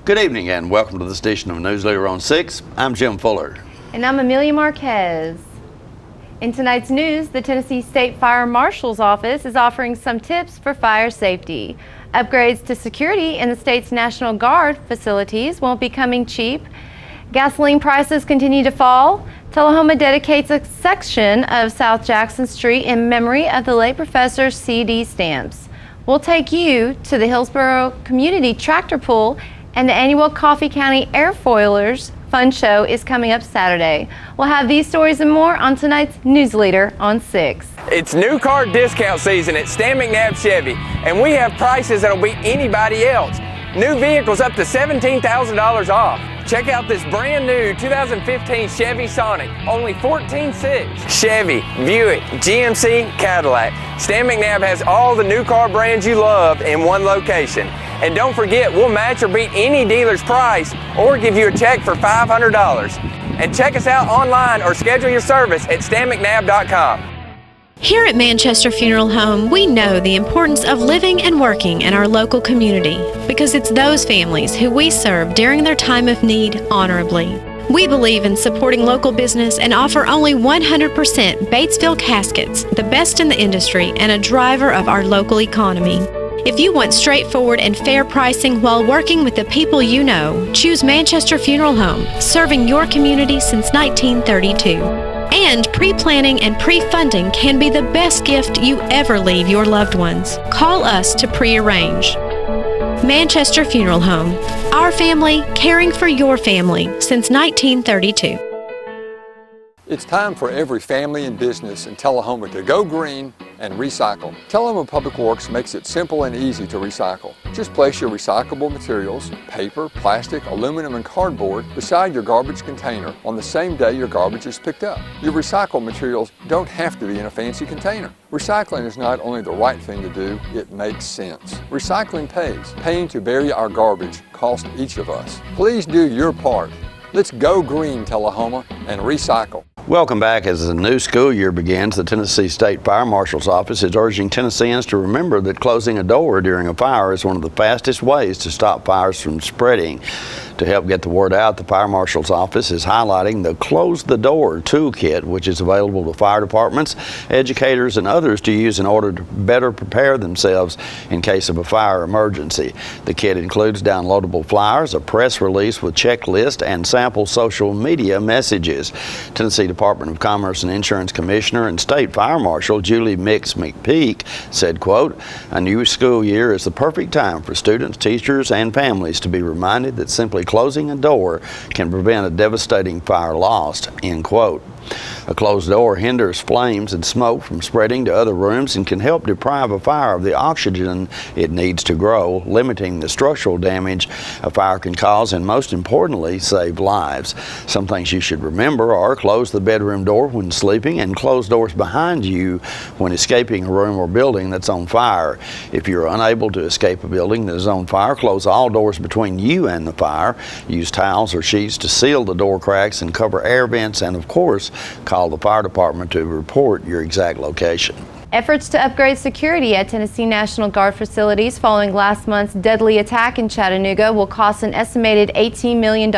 Good evening and welcome to this edition of Newsleader on 6. I'm Jim Fuller. And I'm Amelia Marquez. In tonight's news, the Tennessee State Fire Marshal's Office is offering some tips for fire safety. Upgrades to security in the state's National Guard facilities won't be coming cheap. Gasoline prices continue to fall. Tullahoma dedicates a section of South Jackson Street in memory of the late Professor C.D. Stamps. We'll take you to the Hillsborough Community Tractor Pull, and the annual Coffee County Airfoilers Fun Show is coming up Saturday. We'll have these stories and more on tonight's Newsleader on 6. It's new car discount season at Stan McNabb Chevy, and we have prices that'll beat anybody else. New vehicles up to $17,000 off. Check out this brand new 2015 Chevy Sonic, only $14,600. Chevy, Buick, GMC, Cadillac. Stan McNabb has all the new car brands you love in one location. And don't forget, we'll match or beat any dealer's price or give you a check for $500. And check us out online or schedule your service at stanmcnabb.com. Here at Manchester Funeral Home, we know the importance of living and working in our local community because it's those families who we serve during their time of need honorably. We believe in supporting local business and offer only 100% Batesville caskets, the best in the industry and a driver of our local economy. If you want straightforward and fair pricing while working with the people you know, choose Manchester Funeral Home, serving your community since 1932. And pre-planning and pre-funding can be the best gift you ever leave your loved ones. Call us to pre-arrange. Manchester Funeral Home. Our family, caring for your family since 1932. It's time for every family and business in Tullahoma to go green and recycle. Tullahoma Public Works makes it simple and easy to recycle. Just place your recyclable materials, paper, plastic, aluminum, and cardboard beside your garbage container on the same day your garbage is picked up. Your recycled materials don't have to be in a fancy container. Recycling is not only the right thing to do, it makes sense. Recycling pays. Paying to bury our garbage costs each of us. Please do your part. Let's go green, Tullahoma, and recycle. Welcome back. As the new school year begins, the Tennessee State Fire Marshal's Office is urging Tennesseans to remember that closing a door during a fire is one of the fastest ways to stop fires from spreading. To help get the word out, the Fire Marshal's Office is highlighting the Close the Door toolkit, which is available to fire departments, educators, and others to use in order to better prepare themselves in case of a fire emergency. The kit includes downloadable flyers, a press release with checklist, and sample social media messages. Tennessee Department of Commerce and Insurance Commissioner and State Fire Marshal Julie Mix McPeak said, quote, "A new school year is the perfect time for students, teachers, and families to be reminded that simply closing a door can prevent a devastating fire loss," end quote. A closed door hinders flames and smoke from spreading to other rooms and can help deprive a fire of the oxygen it needs to grow, limiting the structural damage a fire can cause and, most importantly, save lives. Some things you should remember are close the bedroom door when sleeping and close doors behind you when escaping a room or building that's on fire. If you're unable to escape a building that is on fire, close all doors between you and the fire. Use towels or sheets to seal the door cracks and cover air vents, and of course, call the fire department to report your exact location. Efforts to upgrade security at Tennessee National Guard facilities following last month's deadly attack in Chattanooga will cost an estimated $18 million.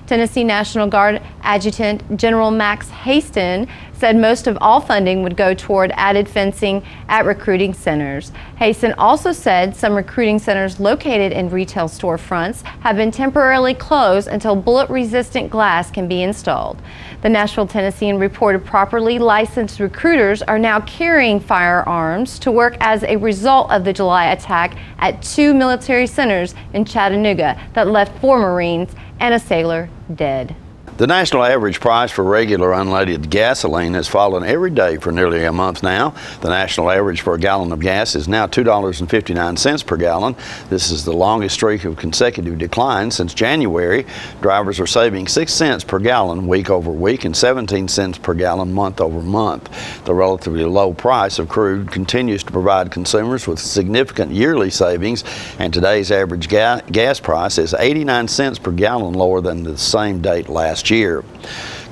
Tennessee National Guard Adjutant General Max Haston said most of all funding would go toward added fencing at recruiting centers. Haston also said some recruiting centers located in retail storefronts have been temporarily closed until bullet-resistant glass can be installed. The Nashville Tennessean reported properly licensed recruiters are now carrying firearms to work as a result of the July attack at 2 military centers in Chattanooga that left 4 Marines and a sailor dead. The national average price for regular unleaded gasoline has fallen every day for nearly a month now. The national average for a gallon of gas is now $2.59 per gallon. This is the longest streak of consecutive decline since January. Drivers are saving 6 cents per gallon week over week and 17 cents per gallon month over month. The relatively low price of crude continues to provide consumers with significant yearly savings, and today's average gas price is 89 cents per gallon lower than the same date last year.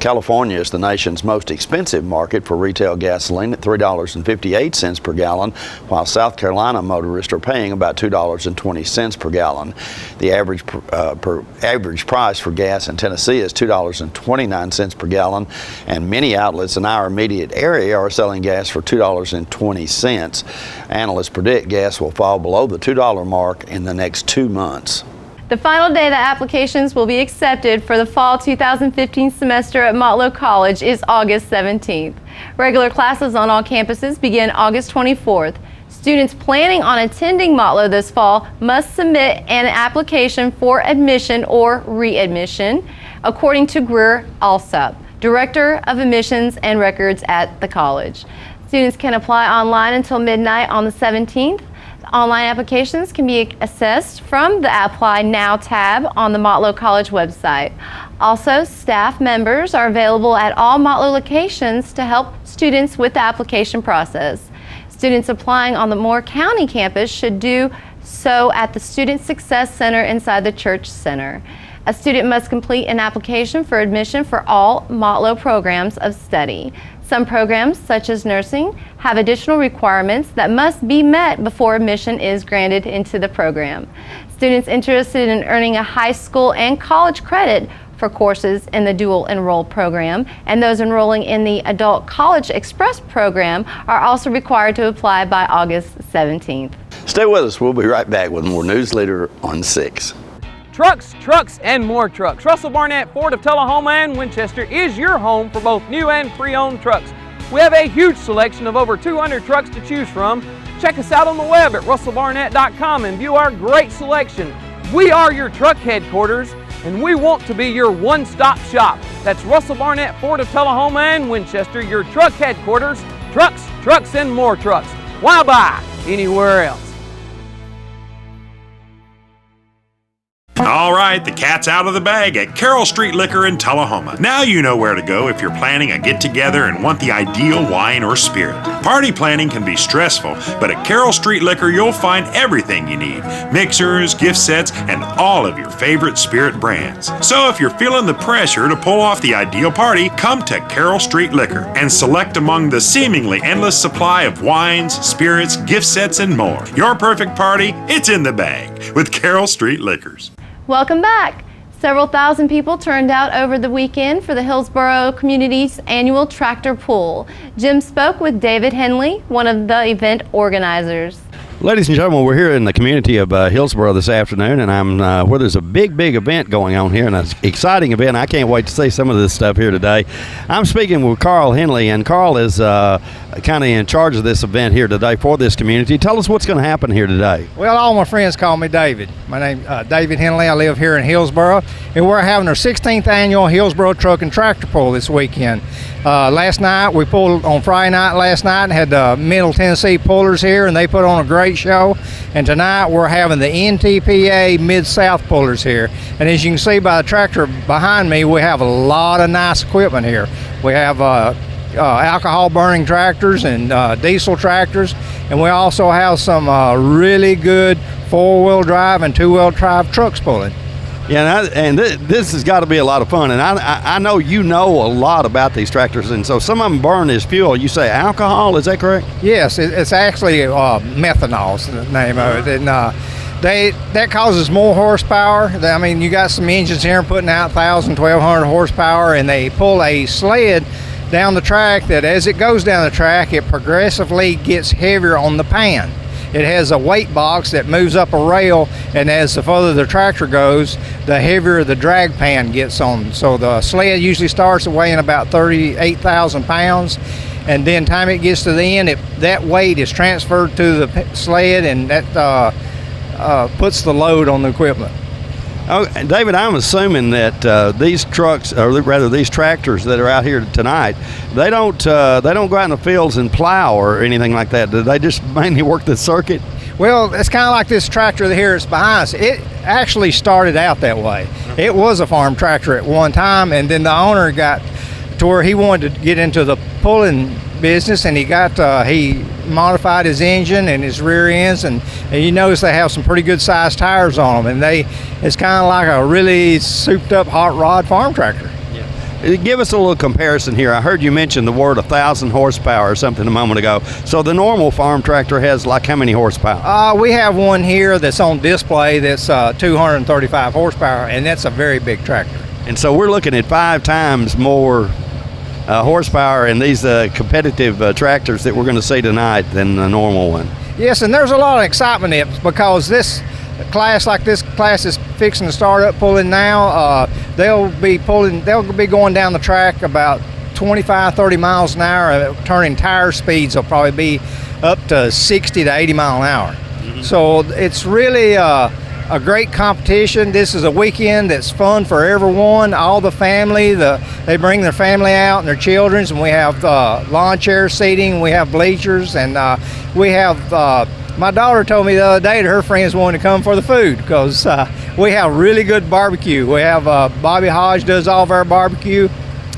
California is the nation's most expensive market for retail gasoline at $3.58 per gallon, while South Carolina motorists are paying about $2.20 per gallon. The average price for gas in Tennessee is $2.29 per gallon, and many outlets in our immediate area are selling gas for $2.20. Analysts predict gas will fall below the $2 mark in the next 2 months. The final day that applications will be accepted for the fall 2015 semester at Motlow College is August 17th. Regular classes on all campuses begin August 24th. Students planning on attending Motlow this fall must submit an application for admission or readmission, according to Greer Alsop, Director of Admissions and Records at the college. Students can apply online until midnight on the 17th. Online applications can be accessed from the Apply Now tab on the Motlow College website. Also, staff members are available at all Motlow locations to help students with the application process. Students applying on the Moore County campus should do so at the Student Success Center inside the Church Center. A student must complete an application for admission for all Motlow programs of study. Some programs, such as nursing, have additional requirements that must be met before admission is granted into the program. Students interested in earning a high school and college credit for courses in the dual enroll program and those enrolling in the Adult College Express program are also required to apply by August 17th. Stay with us. We'll be right back with more Newsleader on 6. Trucks, trucks, and more trucks. Russell Barnett Ford of Tullahoma and Winchester is your home for both new and pre-owned trucks. We have a huge selection of over 200 trucks to choose from. Check us out on the web at russellbarnett.com and view our great selection. We are your truck headquarters, and we want to be your one-stop shop. That's Russell Barnett Ford of Tullahoma and Winchester, your truck headquarters. Trucks, trucks, and more trucks. Why buy anywhere else? All right, the cat's out of the bag at Carroll Street Liquor in Tullahoma. Now you know where to go if you're planning a get-together and want the ideal wine or spirit. Party planning can be stressful, but at Carroll Street Liquor you'll find everything you need. Mixers, gift sets, and all of your favorite spirit brands. So if you're feeling the pressure to pull off the ideal party, come to Carroll Street Liquor and select among the seemingly endless supply of wines, spirits, gift sets, and more. Your perfect party, it's in the bag with Carroll Street Liquors. Welcome back. Several thousand people turned out over the weekend for the Hillsborough Community's annual tractor pull. Jim spoke with David Henley, one of the event organizers. Ladies and gentlemen, we're here in the community of Hillsborough this afternoon, and I'm where there's a big event going on here, and an exciting event. I can't wait to see some of this stuff here today. I'm speaking with Carl Henley, and Carl is kind of in charge of this event here today for this community. Tell us what's going to happen here today. Well, all my friends call me David. My name David Henley. I live here in Hillsborough, and we're having our 16th annual Hillsborough Truck and Tractor Pull this weekend. Last night, we pulled on Friday night last night and had the Middle Tennessee pullers here, and they put on a great show. And tonight, we're having the NTPA Mid-South pullers here. And as you can see by the tractor behind me, we have a lot of nice equipment here. We have alcohol burning tractors and diesel tractors, and we also have some really good four-wheel drive and two-wheel drive trucks pulling. Yeah, and this has got to be a lot of fun, and I know you know a lot about these tractors, and so some of them burn as fuel. You say alcohol, is that correct? Yes, it's actually methanol is the name of it, and that causes more horsepower. I mean, you got some engines here putting out 1,000, 1,200 horsepower, and they pull a sled down the track that as it goes down the track, it progressively gets heavier on the pan. It has a weight box that moves up a rail, and as the further the tractor goes, the heavier the drag pan gets on. So the sled usually starts weighing about 38,000 pounds, and then time it gets to the end, that weight is transferred to the sled, and that puts the load on the equipment. Oh, David, I'm assuming that these trucks, or rather these tractors that are out here tonight, they don't go out in the fields and plow or anything like that. Do they just mainly work the circuit? Well, it's kind of like this tractor here that's behind us. It actually started out that way. It was a farm tractor at one time, and then the owner got to where he wanted to get into the pulling business, and he modified his engine and his rear ends, and you notice they have some pretty good sized tires on them, and it's kind of like a really souped up hot rod farm tractor. Give us a little comparison here. I heard you mention the word 1,000 horsepower or something a moment ago. So the normal farm tractor has like how many horsepower? We have one here that's on display that's 235 horsepower, and that's a very big tractor. And so we're looking at 5 times more horsepower in these competitive tractors that we're going to see tonight than the normal one. Yes, and there's a lot of excitement in it because this class is fixing to start up pulling now. They'll be going down the track about 25-30 miles an hour. Turning tire speeds will probably be up to 60 to 80 mile an hour. Mm-hmm. So it's really a great competition. This is a weekend that's fun for everyone, all the family. They bring their family out and their children, and we have lawn chair seating, we have bleachers, and we have my daughter told me the other day that her friends wanted to come for the food because we have really good barbecue. We have Bobby Hodge does all of our barbecue,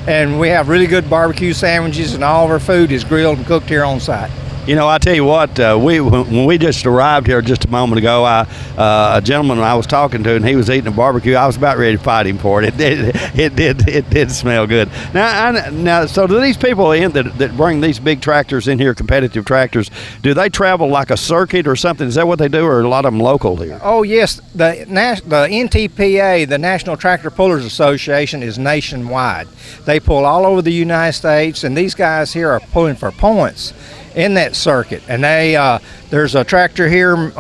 and we have really good barbecue sandwiches, and all of our food is grilled and cooked here on site. You know, I tell you what, when we just arrived here just a moment ago, a gentleman I was talking to, and he was eating a barbecue. I was about ready to fight him for it. It did smell good. Now, so do these people that bring these big tractors in here, competitive tractors, do they travel like a circuit or something? Is that what they do, or are a lot of them local here? Oh yes, the NTPA, the National Tractor Pullers Association, is nationwide. They pull all over the United States, and these guys here are pulling for points in that circuit. And there's a tractor here,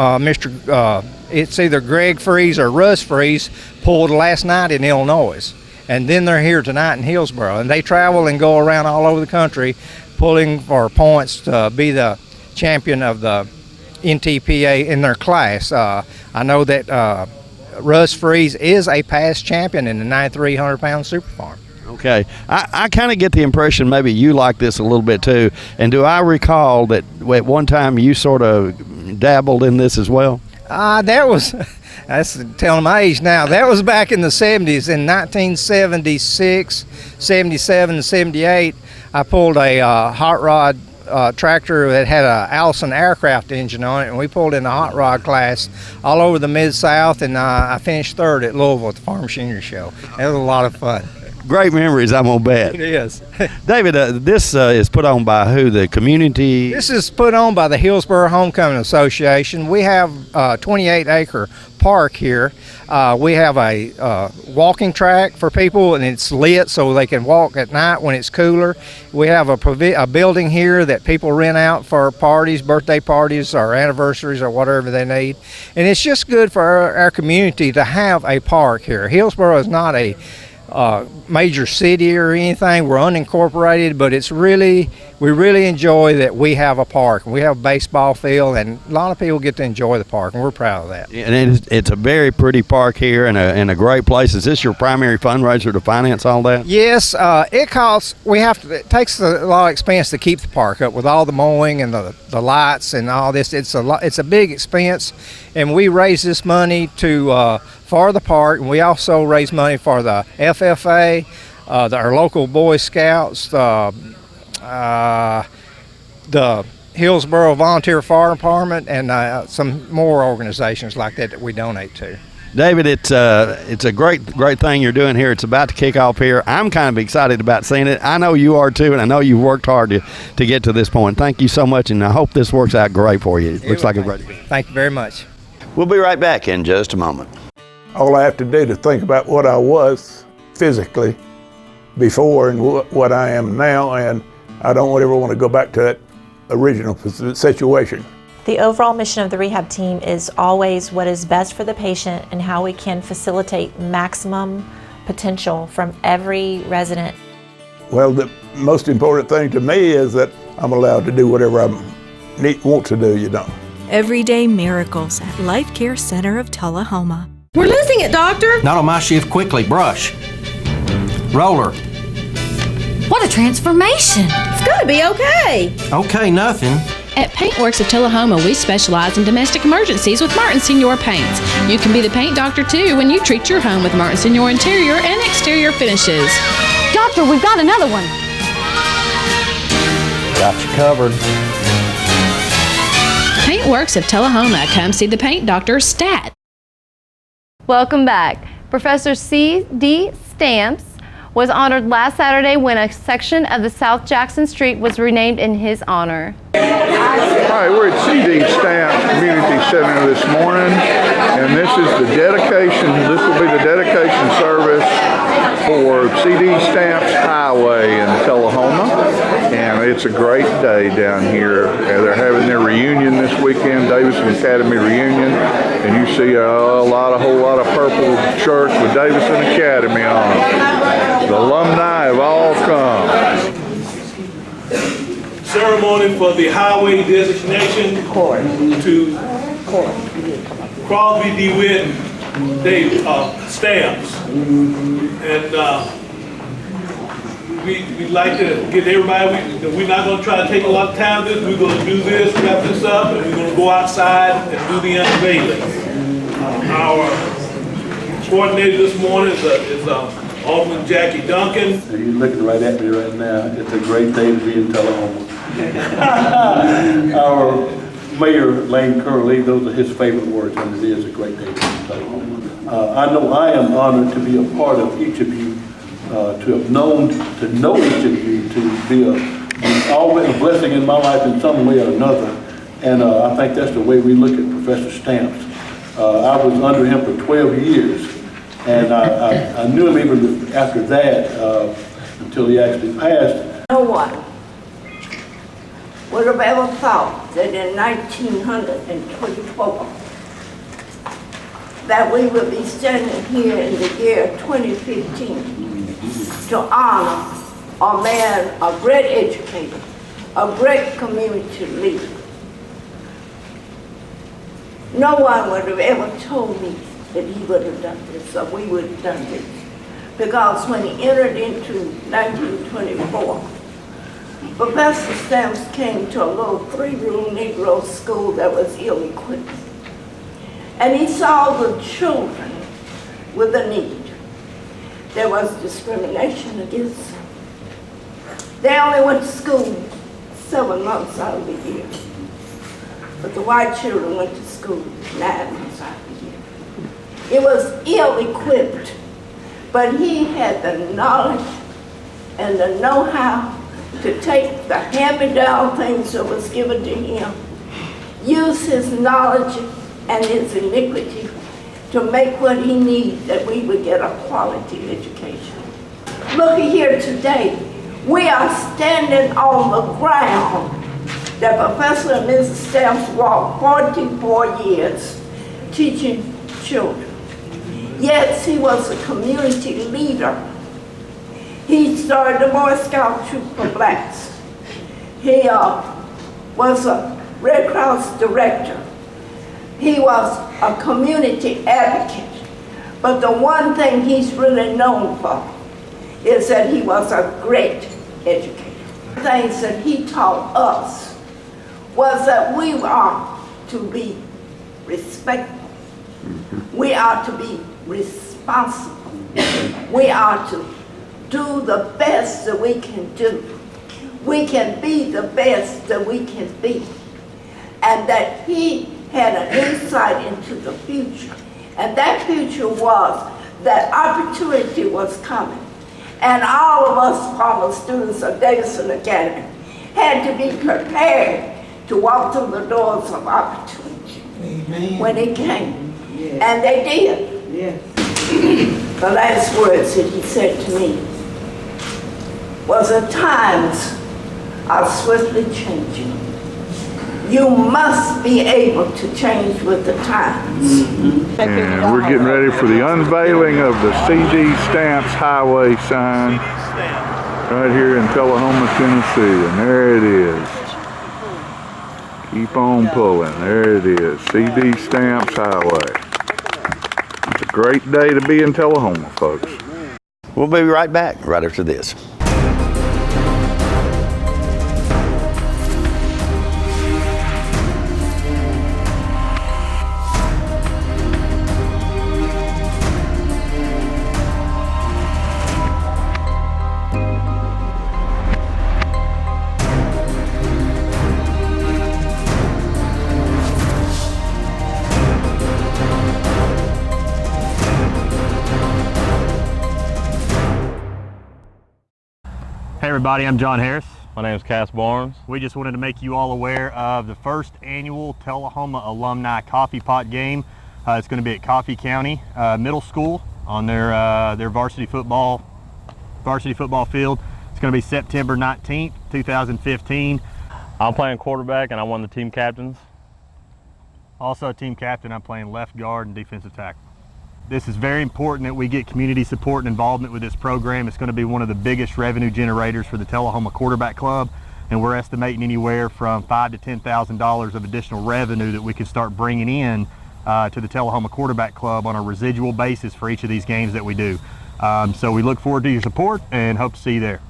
it's either Greg Freeze or Russ Freeze, pulled last night in Illinois, and then they're here tonight in Hillsboro, and they travel and go around all over the country pulling for points to be the champion of the NTPA in their class. I know that Russ Freeze is a past champion in the 9,300-pound super farm. Okay. I kind of get the impression maybe you like this a little bit too. And do I recall that at one time you sort of dabbled in this as well? That's telling my age now. That was back in the 70s. In 1976, 77, 78, I pulled a hot rod tractor that had a Allison aircraft engine on it, and we pulled in the hot rod class all over the Mid-South, and I finished third at Louisville at the Farm Machinery Show. It was a lot of fun. Great memories, I'm gonna bet. It is. David, this is put on by who? The community? This is put on by the Hillsboro Homecoming Association. We have a 28-acre park here. We have a walking track for people, and it's lit so they can walk at night when it's cooler. We have a building here that people rent out for parties, birthday parties, or anniversaries, or whatever they need. And it's just good for our community to have a park here. Hillsboro is not a major city or anything. We're unincorporated, but we really enjoy that we have a park. We have a baseball field, and a lot of people get to enjoy the park, and we're proud of that. And it's a very pretty park here and a great place. Is this your primary fundraiser to finance all that? Yes, it costs. It takes a lot of expense to keep the park up with all the mowing and the lights and all this. It's a big expense, and we raise this money for the park, and we also raise money for the FFA, our local Boy Scouts, the Hillsboro Volunteer Fire Department, and some more organizations like that we donate to. David, it's a great thing you're doing here. It's about to kick off here. I'm kind of excited about seeing it. I know you are too, and I know you've worked hard to get to this point. Thank you so much, and I hope this works out great for you. It looks like a great event. Thank you very much. We'll be right back in just a moment. All I have to do to think about what I was physically before and what I am now, and I don't ever want to go back to that original situation. The overall mission of the rehab team is always what is best for the patient and how we can facilitate maximum potential from every resident. Well, the most important thing to me is that I'm allowed to do whatever I want to do, Everyday miracles at Life Care Center of Tullahoma. We're losing it, doctor. Not on my shift. Quickly, brush. Roller. What a transformation. It's gonna be okay. Okay, nothing. At Paintworks of Tullahoma, we specialize in domestic emergencies with Martin Senior Paints. You can be the paint doctor too when you treat your home with Martin Senior interior and exterior finishes. Doctor, we've got another one. Got you covered. Paintworks of Tullahoma. Come see the paint doctor, Stat. Welcome back. Professor C.D. Stamps was honored last Saturday when a section of the South Jackson Street was renamed in his honor. Hi, we're at CD Stamps Community Center this morning, and this is the dedication. This will be the dedication service for CD Stamps Highway in Tullahoma, and it's a great day down here. They're having their reunion this weekend, Davison Academy reunion, and you see a whole lot of purple shirts with Davison Academy on them. The alumni have all come. Ceremony for the highway designation to Crosby DeWitt Stamps. And we'd like to get everybody, we're not going to try to take a lot of time with this. We're going to do this, wrap this up, and we're going to go outside and do the unveiling. Our coordinator this morning is Alderman Jackie Duncan. He's looking right at me right now. It's a great day to be in Tullahoma. Our Mayor Lane Curley, those are his favorite words, and it is a great day to be in Tullahoma. I know I am honored to be a part of each of you, to know each of you, to be always a blessing in my life in some way or another. And I think that's the way we look at Professor Stamps. I was under him for 12 years. And I knew him even after that, until he actually passed. No one would have ever thought that in 1924 that we would be standing here in the year 2015 to honor a man, a great educator, a great community leader. No one would have ever told me that he would have done this, or we would have done this. Because when he entered into 1924, Professor Stamps came to a little 3-room Negro school that was ill-equipped. And he saw the children with a need. There was discrimination against them. They only went to school 7 months out of the year. But the white children went to school 9 months out of the year. It was ill-equipped, but he had the knowledge and the know-how to take the hand-me-down things that was given to him, use his knowledge and his iniquity to make what he needed, that we would get a quality education. Look here today, we are standing on the ground that Professor and Mrs. Stamps walked 44 years teaching children. Yes, he was a community leader. He started the Boy Scout troop for blacks. He was a Red Cross director. He was a community advocate. But the one thing he's really known for is that he was a great educator. The things that he taught us was that we are to be respectful. We are to be responsible. We are to do the best that we can do. We can be the best that we can be. And that he had an insight into the future. And that future was that opportunity was coming. And all of us former students of Davison Academy had to be prepared to walk through the doors of opportunity. Amen. When it came. Yes. And they did. Yes. The last words that he said to me was, "At times are swiftly changing. You must be able to change with the times." And we're getting ready for the unveiling of the CD Stamps Highway sign right here in Tullahoma, Tennessee. And there it is. Keep on pulling. There it is. CD Stamps Highway. It's a great day to be in Tullahoma, folks. We'll be right back right after this. Hey everybody, I'm John Harris. My name is Cass Barnes. We just wanted to make you all aware of the first annual Tullahoma Alumni Coffee Pot game. It's going to be at Coffee County Middle School on their varsity football field. It's going to be September 19th, 2015. I'm playing quarterback and I'm one of the team captains. Also a team captain, I'm playing left guard and defensive tackle. This is very important that we get community support and involvement with this program. It's going to be one of the biggest revenue generators for the Tullahoma Quarterback Club, and we're estimating anywhere from $5,000 to $10,000 of additional revenue that we can start bringing in to the Tullahoma Quarterback Club on a residual basis for each of these games that we do. So we look forward to your support and hope to see you there.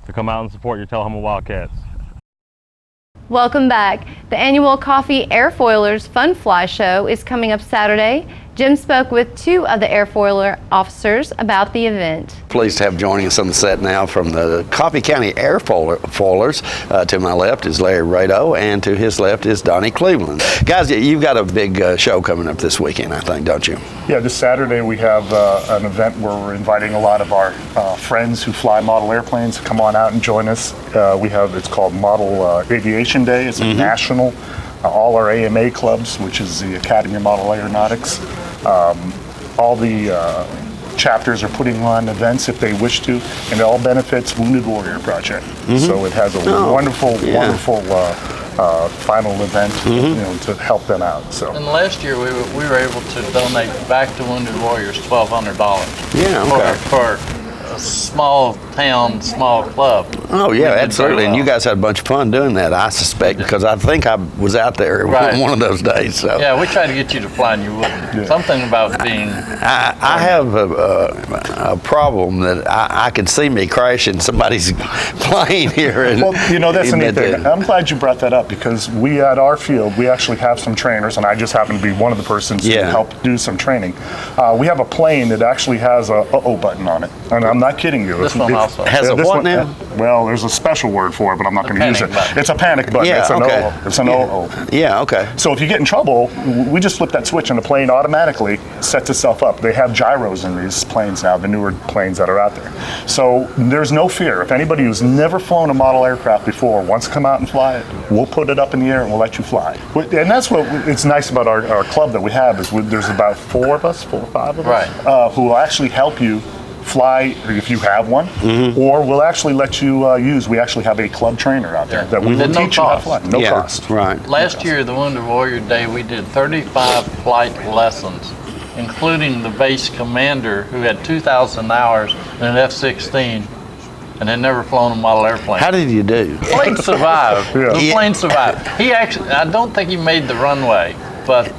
So come out and support your Tullahoma Wildcats. Welcome back. The annual Coffee Airfoilers Fun Fly Show is coming up Saturday. Jim spoke with two of the airfoiler officers about the event. Pleased to have joining us on the set now from the Coffee County Airfoilers. To my left is Larry Rado, and to his left is Donnie Cleveland. Guys, you've got a big show coming up this weekend, I think, don't you? Yeah, this Saturday we have an event where we're inviting a lot of our friends who fly model airplanes to come on out and join us. It's called Model Aviation Day. It's a national, all our AMA clubs, which is the Academy of Model Aeronautics. All the chapters are putting on events if they wish to, and it all benefits Wounded Warrior Project. So it has a wonderful final event to help them out. So. And last year we were able to donate back to Wounded Warriors $1,200. Yeah, okay. For a small town, small club. Oh yeah, absolutely. And you guys had a bunch of fun doing that, I suspect, because I think I was out there one of those days. So. Yeah, we tried to get you to fly and you wouldn't. Yeah. Something about being... I have a problem that I can see me crashing somebody's plane here. Well, that's a neat thing. I'm glad you brought that up, because we at our field, we actually have some trainers, and I just happen to be one of the persons to help do some training. We have a plane that actually has a uh-oh button on it, and I'm not kidding you. This one also has a what now? Well, there's a special word for it, but I'm not going to use it. Button. It's a panic button. Yeah, it's an okay. uh-oh. It's an uh-oh. Yeah, okay. So if you get in trouble, we just flip that switch and the plane automatically sets itself up. They have gyros in these planes now, the newer planes that are out there. So there's no fear. If anybody who's never flown a model aircraft before wants to come out and fly it, we'll put it up in the air and we'll let you fly. And that's what it's nice about our club that we have, is there's about 4 or 5 of us who will actually help you fly if you have one, or we'll actually let you use. We actually have a club trainer out there that we will teach you how to fly. No cost. Right. Last year, the Wounded Warrior Day, we did 35 flight lessons, including the base commander who had 2,000 hours in an F-16 and had never flown a model airplane. How did you do? The plane survived. The plane survived. He actually, I don't think he made the runway, but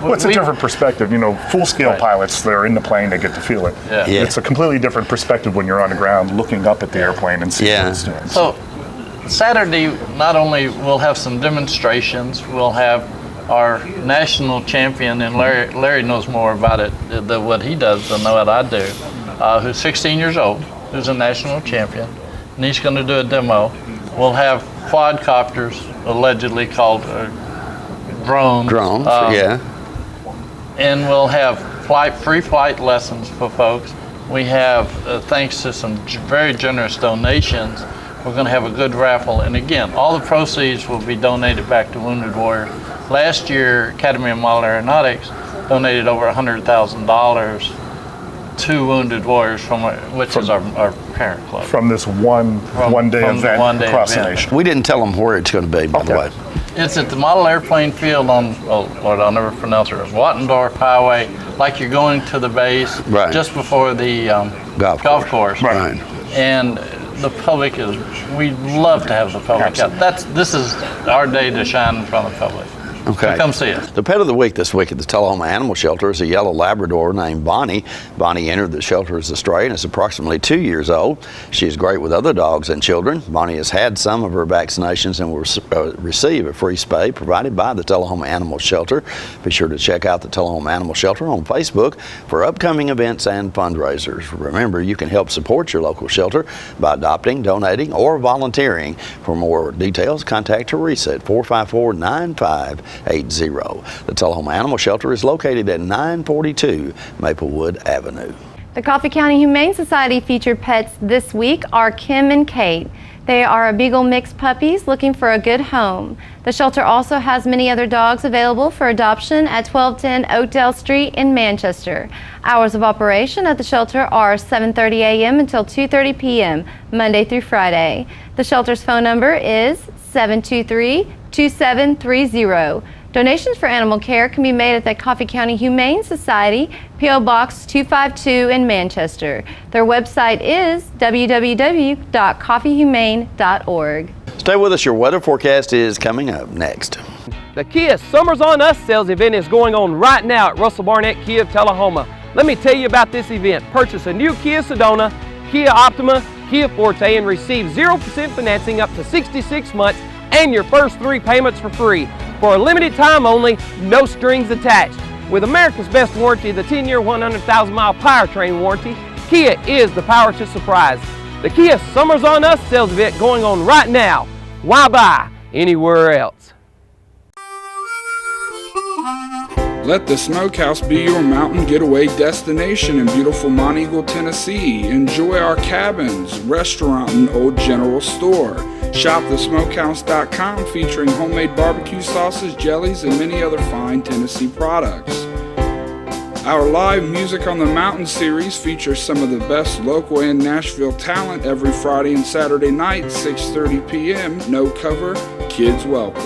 well, it's a different perspective. Full-scale pilots, they're in the plane, they get to feel it. Yeah. It's a completely different perspective when you're on the ground looking up at the airplane and seeing what it's doing. So Saturday, not only we'll have some demonstrations, we'll have our national champion, and Larry knows more about it than what he does than what I do, who's 16 years old, who's a national champion, and he's going to do a demo. We'll have quadcopters, allegedly called drones. Drones, and we'll have free flight lessons for folks. We have, thanks to some very generous donations, we're going to have a good raffle. And again, all the proceeds will be donated back to Wounded Warrior. Last year, Academy of Model Aeronautics donated over $100,000 to Wounded Warriors, which is our parent club. From this one-day event across the nation. We didn't tell them where it's going to be, by the way. It's at the model airplane field on, Lord, I'll never pronounce it, Wattendorf Highway, like you're going to the base just before the golf course. Right. And the public we love to have the public out. This is our day to shine in front of the public. Okay. So come see us. The pet of the week this week at the Tullahoma Animal Shelter is a yellow Labrador named Bonnie. Bonnie entered the shelter as a stray and is approximately 2 years old. She is great with other dogs and children. Bonnie has had some of her vaccinations and will receive a free spay provided by the Tullahoma Animal Shelter. Be sure to check out the Tullahoma Animal Shelter on Facebook for upcoming events and fundraisers. Remember, you can help support your local shelter by adopting, donating, or volunteering. For more details, contact Teresa at 454-9580. The Tullahoma Animal Shelter is located at 942 Maplewood Avenue. The Coffee County Humane Society featured pets this week are Kim and Kate. They are a Beagle mix puppies looking for a good home. The shelter also has many other dogs available for adoption at 1210 Oakdale Street in Manchester. Hours of operation at the shelter are 7:30 a.m. until 2:30 p.m. Monday through Friday. The shelter's phone number is 723-2730. Donations for animal care can be made at the Coffee County Humane Society, P.O. Box 252 in Manchester. Their website is www.coffeehumane.org. Stay with us. Your weather forecast is coming up next. The Kia Summers on Us sales event is going on right now at Russell Barnett Kia of Tullahoma. Let me tell you about this event. Purchase a new Kia Sedona, Kia Optima, Kia Forte and receive 0% financing up to 66 months and your first 3 payments for free. For a limited time only, no strings attached. With America's best warranty, the 10-year, 100,000-mile powertrain warranty, Kia is the power to surprise. The Kia Summers on Us sales event going on right now. Why buy anywhere else? Let the Smokehouse be your mountain getaway destination in beautiful Monteagle, Tennessee. Enjoy our cabins, restaurant, and old general store. Shop thesmokehouse.com featuring homemade barbecue sauces, jellies, and many other fine Tennessee products. Our live Music on the Mountain series features some of the best local and Nashville talent every Friday and Saturday night, 6:30 p.m. No cover, kids welcome.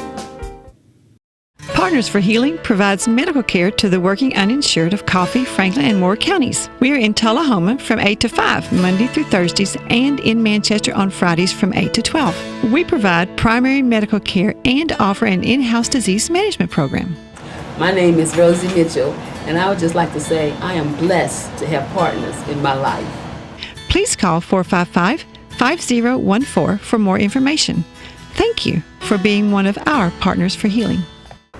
Partners for Healing provides medical care to the working uninsured of Coffee, Franklin, and Moore counties. We are in Tullahoma from 8 to 5, Monday through Thursdays, and in Manchester on Fridays from 8 to 12. We provide primary medical care and offer an in-house disease management program. My name is Rosie Mitchell, and I would just like to say I am blessed to have partners in my life. Please call 455-5014 for more information. Thank you for being one of our Partners for Healing.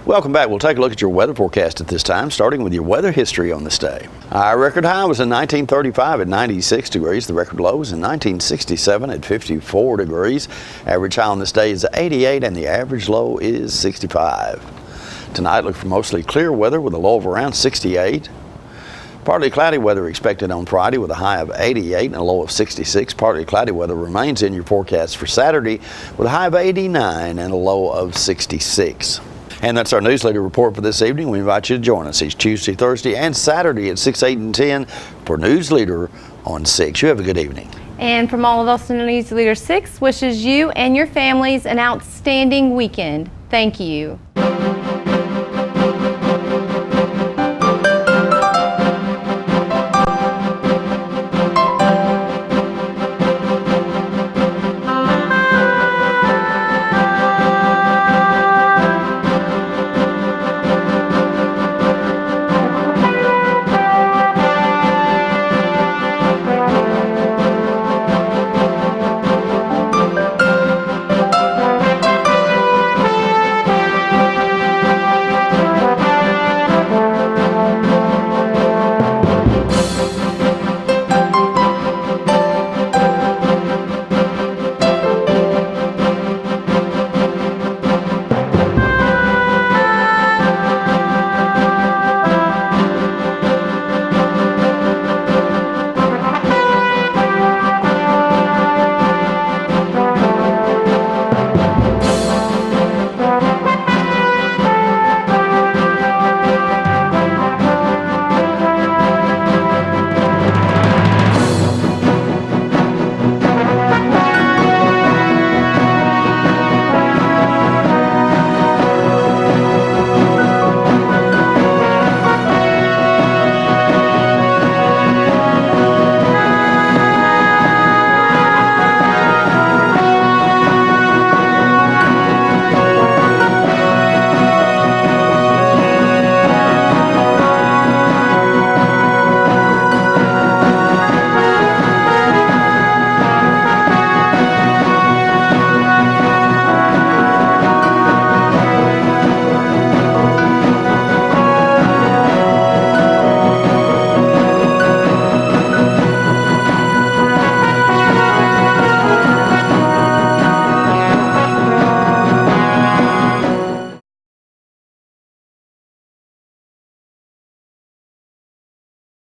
Welcome back. We'll take a look at your weather forecast at this time, starting with your weather history on this day. Our record high was in 1935 at 96 degrees. The record low was in 1967 at 54 degrees. Average high on this day is 88 and the average low is 65. Tonight, look for mostly clear weather with a low of around 68. Partly cloudy weather expected on Friday with a high of 88 and a low of 66. Partly cloudy weather remains in your forecast for Saturday with a high of 89 and a low of 66. And that's our newsletter report for this evening. We invite you to join us each Tuesday, Thursday, and Saturday at 6, 8, and 10 for Newsleader on 6. You have a good evening. And from all of us in Newsleader 6 wishes you and your families an outstanding weekend. Thank you.